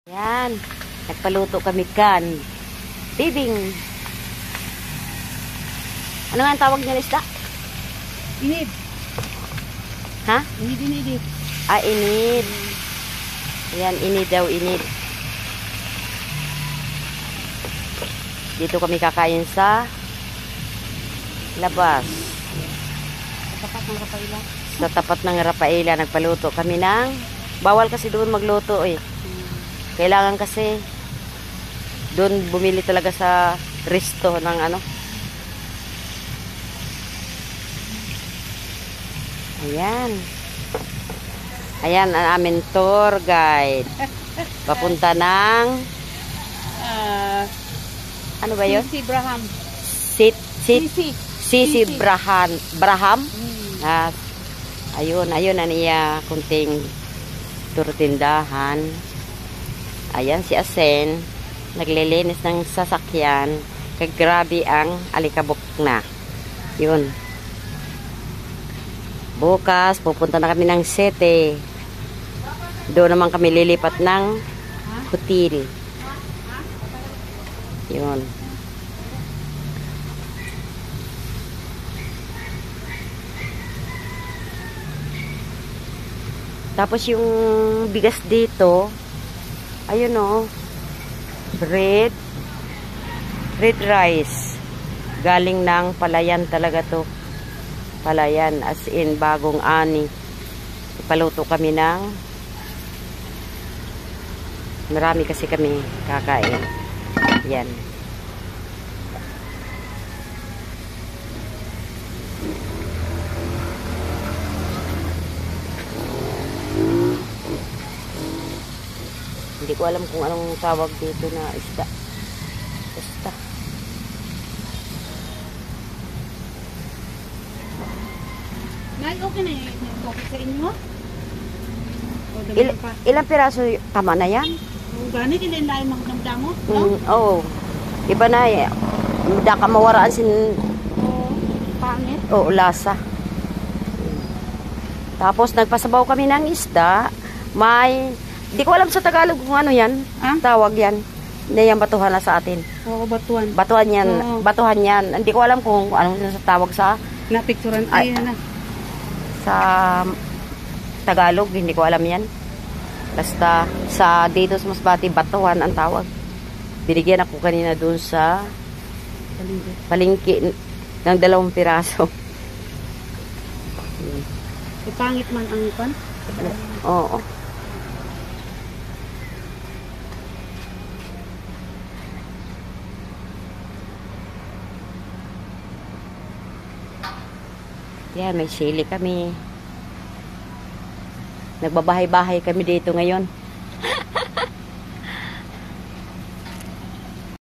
Yan. Nagpaluto kami kan. Bibing. Ano nga ang tawag niya, isda? Inid. Ha? Inid. Ah, inid. Ayan, inid daw, inid. Dito kami kakain sa labas. Sa tapat ng Rafaela. Sa tapat ng Rafaela, nagpaluto kami ng... Bawal kasi doon magluto eh. Kailangan kasi doon bumili talaga sa resto ng ano. Ayan. Ayan ang aming tour guide. Papunta ng ano ba yun? Sisi Braham. Sisi Braham. Ayun ang iya kunting turtindahan. Ayan si Asen, naglilinis ng sasakyan. Kagrabe ang alikabok na. Yun. Bukas, pupunta na kami ng Sete. Doon naman kami lilipat ng hotel. Yun. Tapos yung bigas dito, ayun o, red rice. Galing ng Palayan talaga to. Palayan, as in bagong ani. Ipaluto kami ng marami kasi kami kakain. Yan. Hindi ko alam kung anong tawag dito na isda. Basta. Nay, okay na yun. Okay sa inyo? Ilang piraso tama na yan? Gani, kinilain mga damdamot, no? Oo. Iba na eh. Daka mawaraan sin... Pangit. Oo, lasa. Tapos nagpasabaw kami ng isda. May... Di ko alam sa Tagalog kung ano yan. Tawag yan. Hindi yan batuhan na sa atin. Oo, batuan. Batuhan yan. Oo. Batuhan yan. Hindi ko alam kung ano sa tawag sa... Napicturan. Ay, na. Sa Tagalog, hindi ko alam yan. Basta sa dito sa Masbate, batuhan ang tawag. Binigyan ako kanina dun sa palengke ng 2 piraso. Ipangit man ang ipan? Oo. Yan, may sili kami. Nagbabahay-bahay kami dito ngayon.